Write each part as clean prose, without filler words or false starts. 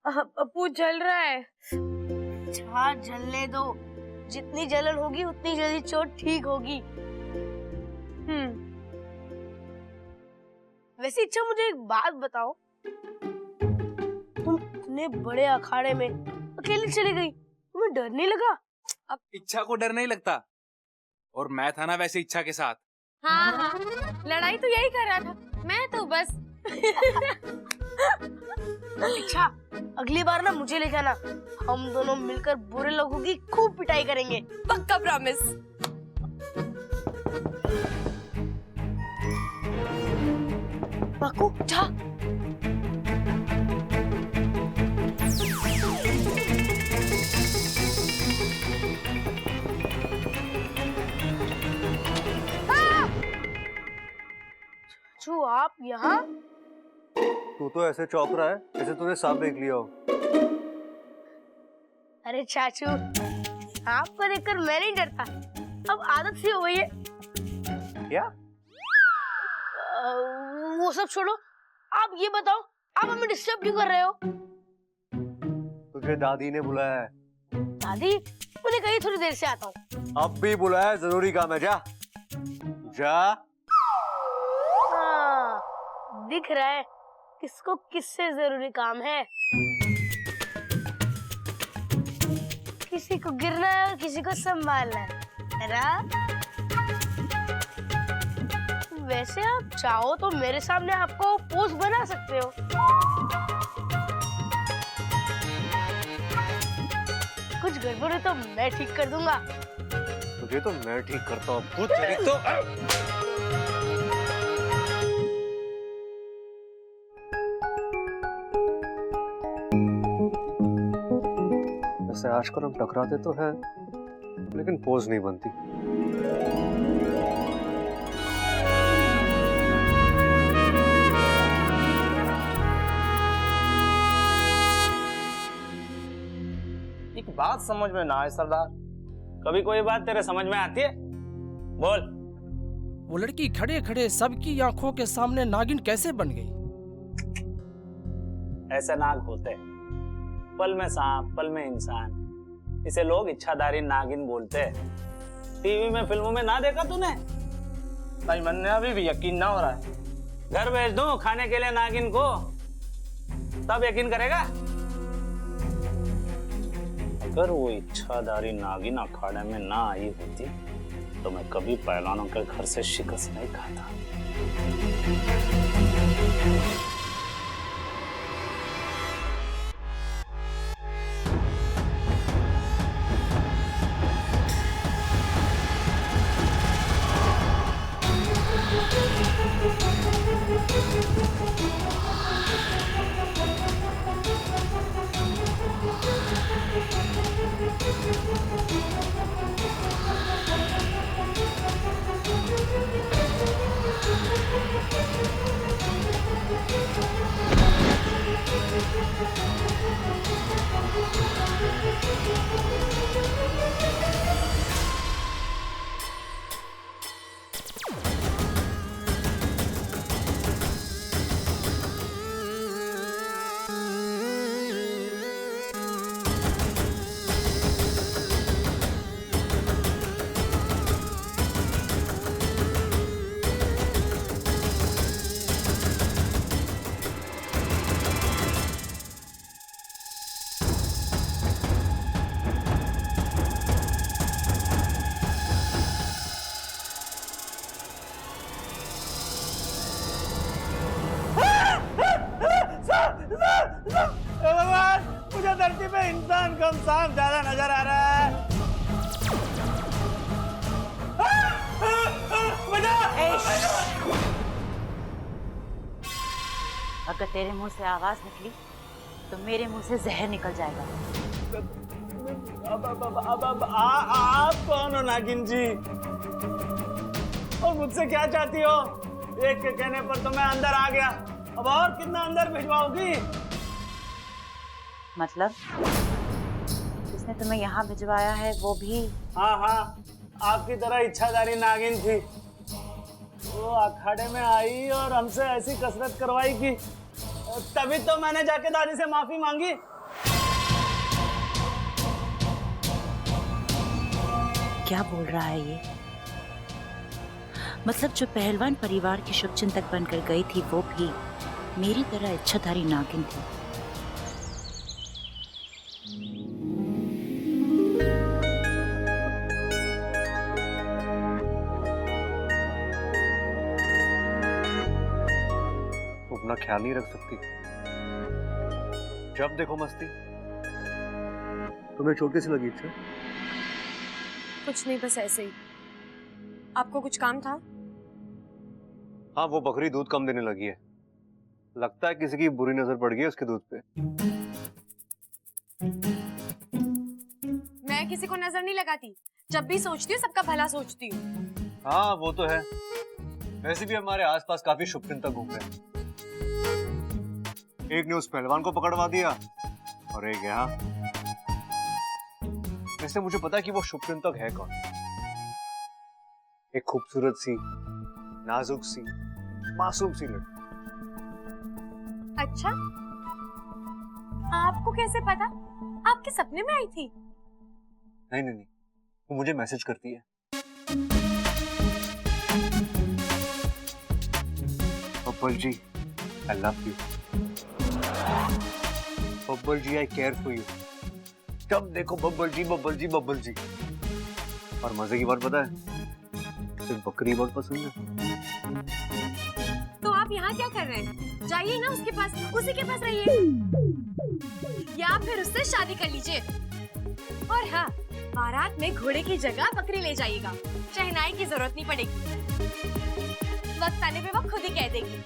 अपू जल रहा है। हाँ जलने दो, जितनी जलन होगी उतनी जल्दी चोट ठीक होगी। वैसे इच्छा मुझे एक बात बताओ, तुम इतने बड़े अखाड़े में अकेले चली गई, तुम्हें डर नहीं लगा? अब इच्छा को डर नहीं लगता, और मैं था ना वैसे इच्छा के साथ। हाँ, लड़ाई तो यही कर रहा था, मैं तो बस। इच्छा अगली बार ना मुझे ले जाना, हम दोनों मिलकर बुरे लोगों की खूब पिटाई करेंगे। पक्का प्रॉमिस। पक्कू जा। चाचू आप यहाँ? तू तो ऐसे चौंक रहा है जैसे तूने सांप देख लिया हो। अरे चाचू, आपको देखकर मैं नहीं डरता, अब आदत सी हो गई है। क्या? वो सब छोड़ो, आप ये बताओ, आप हमें डिस्टर्ब क्यों कर रहे हो? तुझे दादी ने बुलाया है। दादी? मुझे कहीं थोड़ी देर से आता हूँ। अब भी बुलाया है, जरूरी काम है, जा जा। हाँ, दिख रहा है किसको किससे जरूरी काम है। किसी को गिरना है और किसी को संभालना है ना? वैसे आप चाहो तो मेरे सामने आपको पोज बना सकते हो। कुछ गड़बड़ है तो मैं ठीक कर दूंगा। तुझे तो मैं ठीक करता हूँ। तेरी तो वैसे आजकल हम टकराते तो हैं, लेकिन पोज नहीं बनती। एक बात समझ में ना आए सरदार, कभी कोई बात तेरे समझ में आती है? बोल। वो लड़की खड़े खड़े सबकी आंखों के सामने नागिन कैसे बन गई? ऐसे नाग होते हैं, पल में सांप पल में इंसान, इसे लोग इच्छाधारी नागिन बोलते हैं। टीवी में फिल्मों में ना देखा तूने? भाई मन में अभी भी यकीन ना हो रहा है। घर भेज दूं खाने के लिए नागिन को, तब यकीन करेगा? अगर वो इच्छाधारी नागिन अखाड़े में ना आई होती तो मैं कभी पहलवानों के घर से शिकस्त नहीं खाता। भगवान, मुझे धरती पे इंसान कम सांप ज्यादा नजर आ रहा है। अगर तेरे मुंह से आवाज निकली तो मेरे मुंह से जहर निकल जाएगा। अब आप कौन हो नागिन जी? और मुझसे क्या चाहती हो? एक के कहने पर तो मैं अंदर आ गया, अब और कितना अंदर भिजवाओगी? मतलब जिसने तुम्हें यहाँ भिजवाया है वो भी? हाँ हाँ, आपकी तरह इच्छाधारी नागिन थी। वो अखाड़े में आई और हमसे ऐसी कसरत करवाई कि तभी तो मैंने जाके दादी से माफी मांगी। क्या बोल रहा है ये? मतलब जो पहलवान परिवार की शुभचिंतक बनकर गई थी वो भी मेरी तरह इच्छाधारी नागिन थी। अपना ख्याल नहीं रख सकती, जब देखो मस्ती। तुम्हें चोट कैसी लगी? इच्छा? कुछ नहीं, बस ऐसे ही। आपको कुछ काम था? हाँ, वो बकरी दूध कम देने लगी है। लगता है किसी की बुरी नजर पड़ गई है उसके दूध पे। मैं किसी को नजर नहीं लगाती, जब भी सोचती हूँ सबका भला सोचती हूँ। हाँ वो तो है। वैसे भी हमारे आसपास काफी शुभचिंतक घूम रहे हैं। एक ने उस पहलवान को पकड़वा दिया और एक यहाँ। वैसे मुझे पता है कि वो शुभचिंतक है कौन। एक खूबसूरत सी, नाजुक सी, मासूम सी लड़की। अच्छा, आपको कैसे पता? आपके सपने में आई थी? नहीं नहीं नहीं, वो मुझे मैसेज करती है। Babbal ji, I love you. Babbal ji, I care for you. जब देखो बब्बल जी, बब्बल जी, बब्बल जी। और मजे की बात पता है, सिर्फ बकरी बहुत पसंद है। तो आप यहाँ क्या कर रहे हैं? जाइए ना उसके पास, उसी के पास रहिए, या फिर उससे शादी कर लीजिए। और हाँ, बारात में घोड़े की जगह बकरी ले जाइएगा। शहनाई की जरूरत नहीं पड़ेगी। वक्त आने पे वो खुद ही कह देगी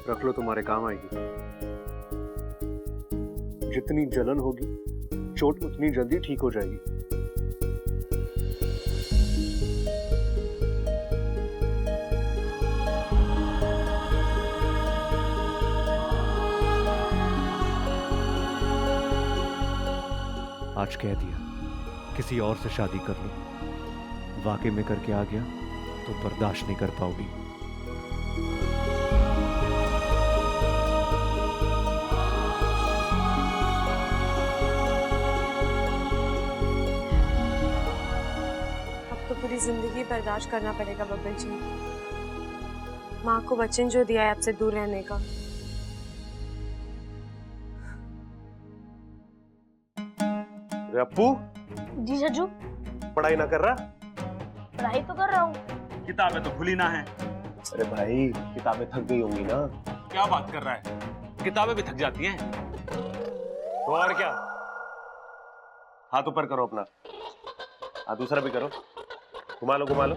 रख लो, तुम्हारे काम आएगी। जितनी जलन होगी, चोट उतनी जल्दी ठीक हो जाएगी। आज कह दिया किसी और से शादी कर लो, वाकई में करके आ गया तो बर्दाश्त नहीं कर पाओगी। तो पूरी जिंदगी बर्दाश्त करना पड़ेगा बब्बल जी। माँ को वचन जो दिया है आपसे दूर रहने का। अप्पू, जी सजू, पढ़ाई ना कर रहा? पढ़ाई तो कर रहा हूँ। किताबें तो भूली ना है। अरे भाई, किताबें थक गई होंगी ना? क्या बात कर रहा है, किताबें भी थक जाती हैं। तो और क्या? हाथ ऊपर करो अपना, हाँ दूसरा भी करो, घुमा लो घुमा लो।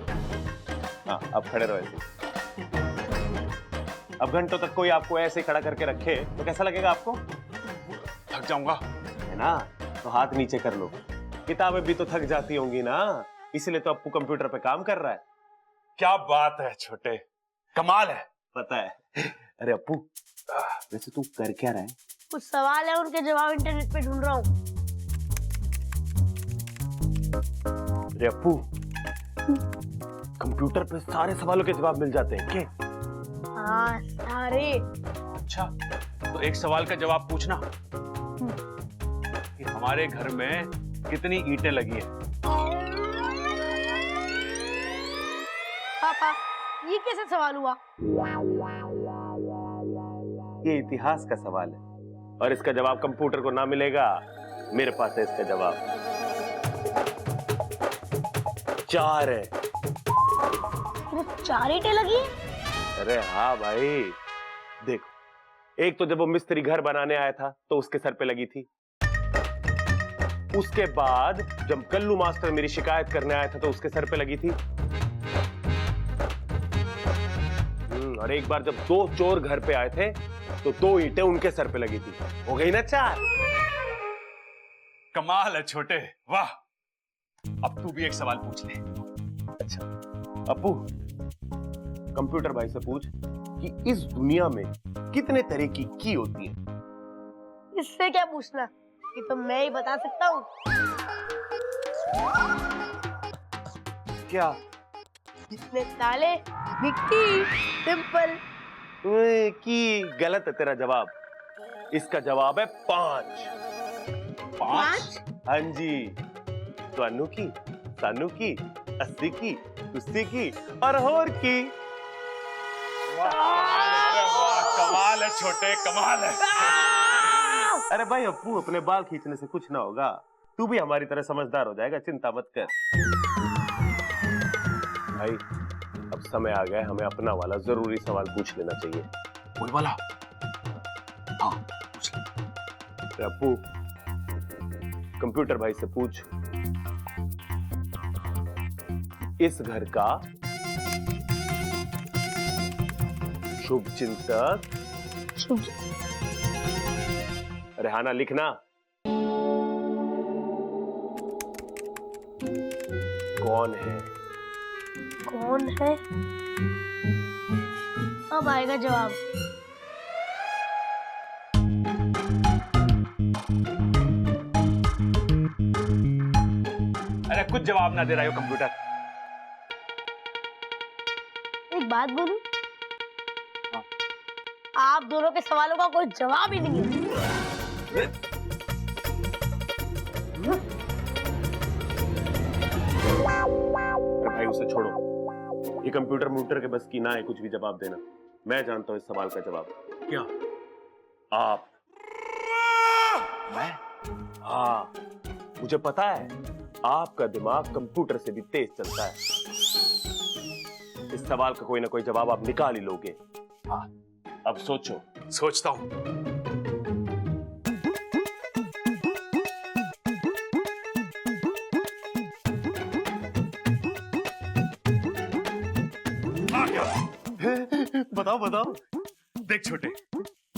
हाँ अब खड़े रहो ऐसे। अब घंटों तक कोई आपको ऐसे खड़ा करके रखे तो कैसा लगेगा आपको? थक जाऊंगा, है ना? तो हाथ नीचे कर लो। किताबें भी तो थक जाती होंगी ना, इसलिए तो अप्पू कंप्यूटर पे काम कर रहा है। क्या बात है छोटे, कमाल है। पता है। अरे अप्पू, वैसे तू कर क्या रहा है? कुछ सवाल है, उनके जवाब इंटरनेट पे ढूंढ रहा हूँ। अरे अप्पू, कंप्यूटर पे सारे सवालों के जवाब मिल जाते हैं क्या? हाँ सारे। अच्छा, तो एक सवाल का जवाब पूछना कि हमारे घर में कितनी ईंटें लगी है। पापा, ये कैसे सवाल हुआ? ये इतिहास का सवाल है और इसका जवाब कंप्यूटर को ना मिलेगा, मेरे पास है इसका जवाब। 4 है। सिर्फ 4 ईंटें लगी है? अरे हाँ भाई, देखो, एक तो जब वो मिस्त्री घर बनाने आया था तो उसके सर पे लगी थी। उसके बाद जब कल्लू मास्टर मेरी शिकायत करने आया था तो उसके सर पे लगी थी। और एक बार जब 2 चोर घर पे आए थे तो 2 ईंटें उनके सर पे लगी थी। हो गई ना 4। कमाल है छोटे, वाह। अब तू भी एक सवाल पूछ ले। अच्छा अप्पू, कंप्यूटर भाई से पूछ कि इस दुनिया में कितने तरह की की होती है? इससे क्या पूछना, ये तो मैं ही बता सकता हूँ। क्या? इसमें ताले, मिट्टी, सिंपल। की गलत है तेरा जवाब। इसका जवाब है 5। 5? हाँ जी। तो अनु की, सानू की, अस्सी की, तुस्सी की और की। कमाल है छोटे, कमाल है। अरे भाई अप्पू, अपने बाल खींचने से कुछ ना होगा, तू भी हमारी तरह समझदार हो जाएगा, चिंता मत कर। भाई अब समय आ गया, हमें अपना वाला जरूरी सवाल पूछ लेना चाहिए। वही वाला? हाँ पूछ ले। अप्पू, कंप्यूटर भाई से पूछ, इस घर का शुभ चिंतक। रेहाना लिखना। कौन है? कौन है? अब आएगा जवाब। अरे कुछ जवाब ना दे रहा हो कंप्यूटर। एक बात बोलूं? आप दोनों के सवालों का कोई जवाब ही नहीं है। भाई उसे छोड़ो, ये कंप्यूटर म्यूटर के बस की ना है कुछ भी जवाब देना। मैं जानता हूं इस सवाल का जवाब। क्या? आप। मैं? हाँ, मुझे पता है आपका दिमाग कंप्यूटर से भी तेज चलता है। इस सवाल का कोई ना कोई जवाब आप निकाल ही लोगे। हाँ, अब सोचो। सोचता हूं। बताओ बताओ। देख छोटे,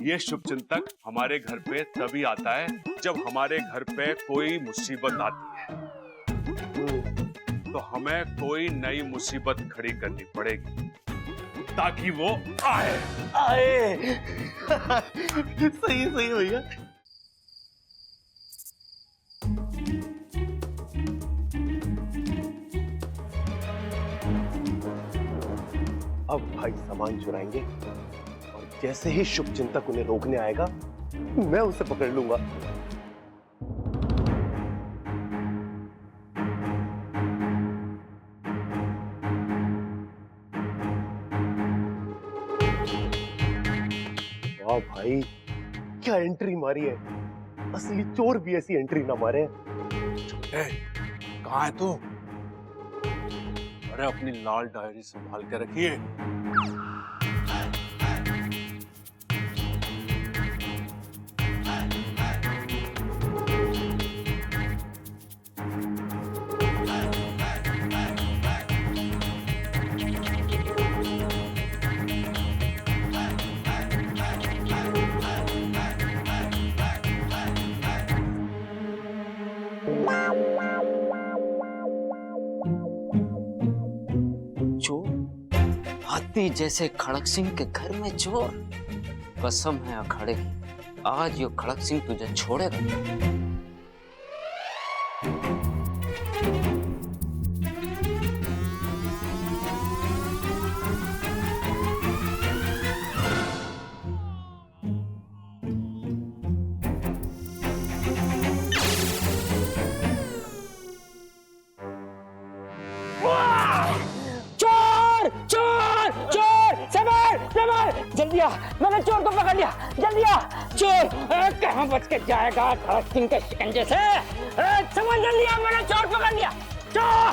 ये शुभ चिंतक हमारे घर पे तभी आता है जब हमारे घर पे कोई मुसीबत आती है, तो हमें कोई नई मुसीबत खड़ी करनी पड़ेगी ताकि वो आए। सही सही भैया। अब भाई सामान चुराएंगे और जैसे ही शुभ चिंतक उन्हें रोकने आएगा, मैं उसे पकड़ लूंगा। वाह भाई, क्या एंट्री मारी है। असली चोर भी ऐसी एंट्री ना मारे। छोटे, कहाँ है तू? अरे अपनी लाल डायरी संभाल के रखिए। हाथी जैसे खड़क सिंह के घर में चोर। कसम है अखाड़े की, आज यो खड़क सिंह तुझे छोड़ेगा। जल्दी आ, मैंने चोर को पकड़ लिया। जल्दी आ, चोर कहाँ बच के जाएगा खड़क सिंह के शिकंजे से। समझ जल्दी आ, मैंने चोर पकड़ लिया। चोर!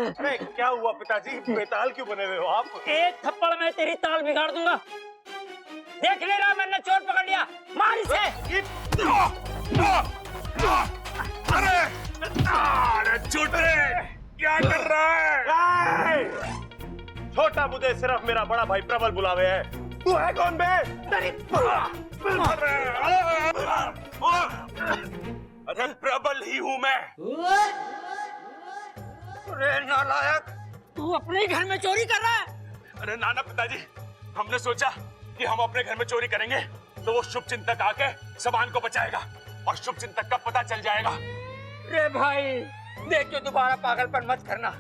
अरे क्या हुआ पिताजी, बेताल क्यों बने हुए हो आप? एक थप्पड़ में तेरी ताल बिगाड़ दूंगा। देख ले रहा, मैंने चोर पकड़ लिया। मार इसे। अरे छोटे, क्या कर रहा है? छोटा मुझे सिर्फ मेरा बड़ा भाई प्रबल बुलावे है। तू है कौन बे? अरे प्रबल ही हूँ मैं। अरे नालायक, तू अपने घर में चोरी कर रहा है? अरे नाना पिताजी, हमने सोचा कि हम अपने घर में चोरी करेंगे, तो वो शुभ चिंतक आके सामान को बचाएगा और शुभ चिंतक का पता चल जाएगा। रे भाई देखियो, दोबारा पागलपन मत करना।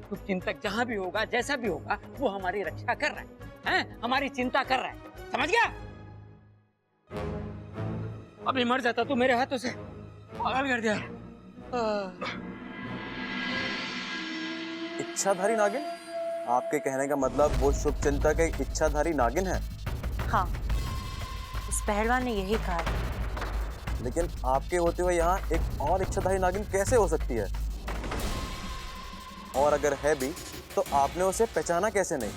शुभ चिंतक जहाँ भी होगा, जैसा भी होगा, वो हमारी रक्षा कर रहा है, हैं? हमारी चिंता कर रहा है, समझ गया? अभी मर जाता तो मेरे हाथों से, पागल कर दिया। इच्छाधारी नागिन? आपके कहने का मतलब वो शुभ चिंतक एक इच्छाधारी नागिन है? हाँ, इस पहलवान ने यही कहा। लेकिन आपके होते हुए यहाँ एक और इच्छाधारी नागिन कैसे हो सकती है? और अगर है भी तो आपने उसे पहचाना कैसे नहीं?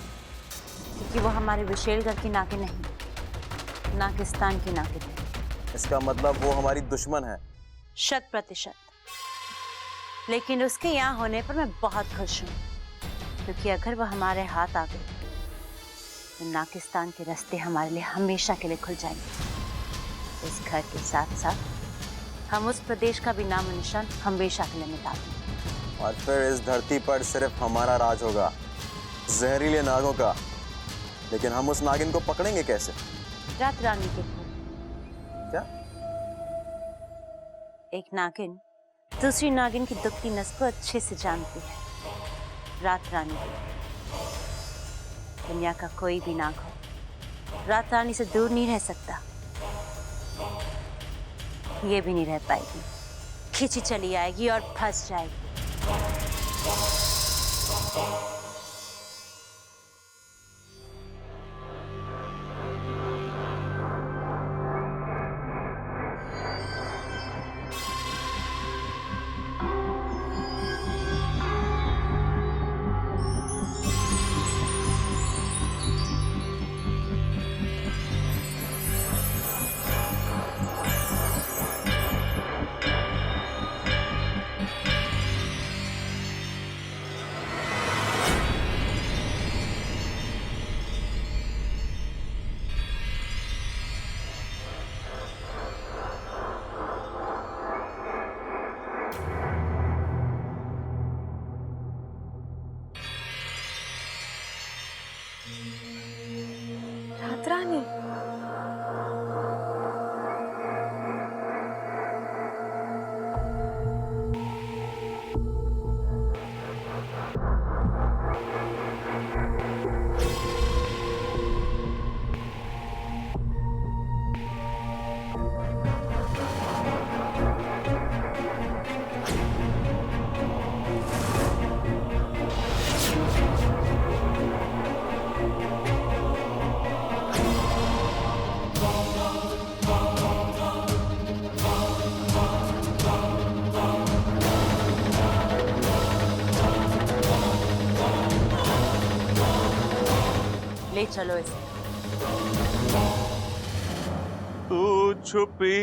क्योंकि वो हमारे विशेलगढ़ की नागिन नहीं, नागिस्तान की नागिन है। इसका मतलब वो हमारी दुश्मन है? 100%। लेकिन उसके यहाँ होने पर मैं बहुत खुश हूँ, क्योंकि अगर वो हमारे हाथ आ गई तो नागिस्तान के रास्ते हमारे लिए हमेशा के लिए खुल जाएंगे। इस घर के साथ साथ हम उस प्रदेश का भी नामो निशान हमेशा के लिए मिटा देंगे। और फिर इस धरती पर सिर्फ हमारा राज होगा, जहरीले नागों का। लेकिन हम उस नागिन को पकड़ेंगे कैसे? रात रानी के थ्रू। क्या? एक नागिन दूसरी नागिन की दुखती नस को अच्छे से जानती है। रात रानी, दुनिया का कोई भी नाग हो रात रानी से दूर नहीं रह सकता। ये भी नहीं रह पाएगी, खींची चली आएगी और फंस जाएगी। रात रानी, ले चलो इसे। तू छुपी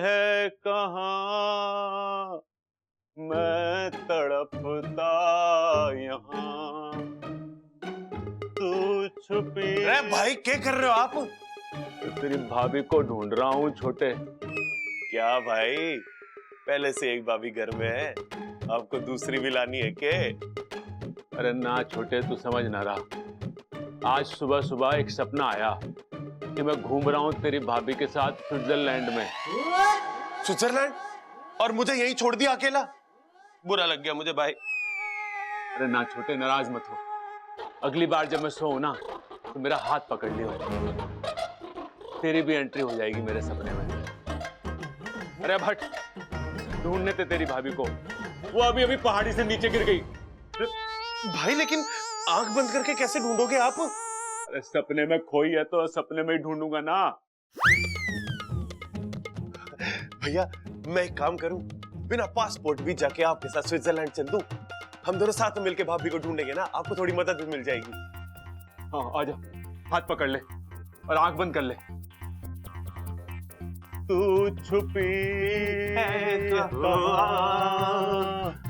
है कहाँ, मैं तड़पता यहाँ। तू छुपी। अरे भाई क्या कर रहे हो आप? तेरी भाभी को ढूंढ रहा हूँ छोटे। क्या भाई, पहले से एक भाभी घर में है, आपको दूसरी भी लानी है क्या? अरे ना छोटे, तू समझ ना रहा। आज सुबह सुबह एक सपना आया कि मैं घूम रहा हूँ तेरी भाभी के साथ स्विट्जरलैंड में। स्विट्जरलैंड? और मुझे यहीं छोड़ दिया अकेला? बुरा लग गया मुझे भाई। अरे ना छोटे, नाराज मत हो। अगली बार जब मैं सोऊं ना तो मेरा हाथ पकड़ लियो, तेरी भी एंट्री हो जाएगी मेरे सपने में। अरे भट, ढूंढने थे तेरी भाभी को, वो अभी अभी पहाड़ी से नीचे गिर गई। भाई लेकिन आंख बंद करके कैसे ढूंढोगे आप? अरे सपने में खोई है तो सपने में ही ढूंढूंगा ना। भैया मैं एक काम करूं, बिना पासपोर्ट भी जाके आपके साथ स्विट्जरलैंड चल दूं। हम दोनों साथ में मिलके भाभी को ढूंढेंगे ना, आपको थोड़ी मदद भी मिल जाएगी। हाँ आजा, हाथ पकड़ ले और आंख बंद कर ले। तू छुपी है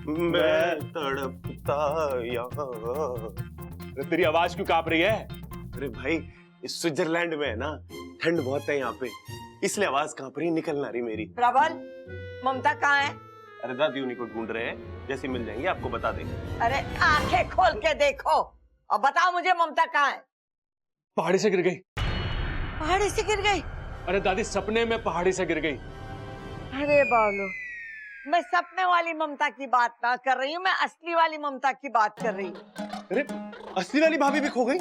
मैं तड़पता यहाँ। तेरी आवाज क्यों कांप रही है? अरे भाई इस स्विट्जरलैंड में है ना, ठंड बहुत है यहाँ पे, इसलिए आवाज कांप रही, निकल ना रही मेरी। प्रबल, ममता कहाँ है? अरे दादी उन्हीं को ढूंढ रहे हैं, जैसे मिल जाएंगे आपको बता देंगे। अरे आंखें खोल के देखो और बताओ मुझे ममता कहाँ है? पहाड़ी से गिर गई। पहाड़ी से गिर गई? अरे दादी सपने में पहाड़ी से गिर गई। अरे बाबलो, मैं सपने वाली ममता की बात ना कर रही हूँ, मैं असली वाली ममता की बात कर रही हूँ। अरे असली वाली भाभी भी खो गई?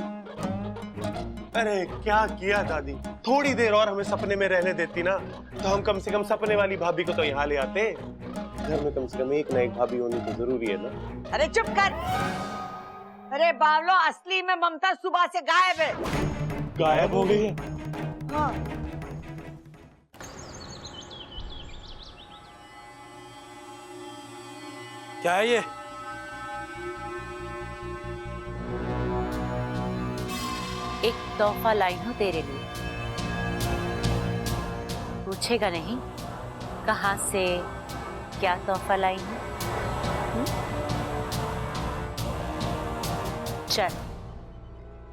अरे क्या किया दादी, थोड़ी देर और हमें सपने में रहने देती ना, तो हम कम से कम सपने वाली भाभी को तो यहाँ ले आते। घर में कम से कम एक ना एक भाभी होनी तो जरूरी है ना। अरे चुप कर। अरे बावलो, असली में ममता सुबह से गायब है। गायब हो गई है? हाँ। क्या है ये? एक तोहफा लाई हूं तेरे लिए। पूछेगा नहीं कहां से क्या तोहफा लाई हूं? चल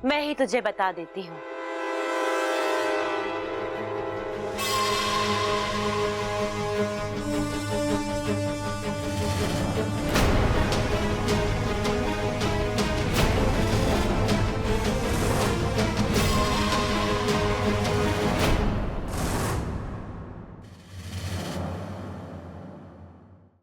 मैं ही तुझे बता देती हूँ।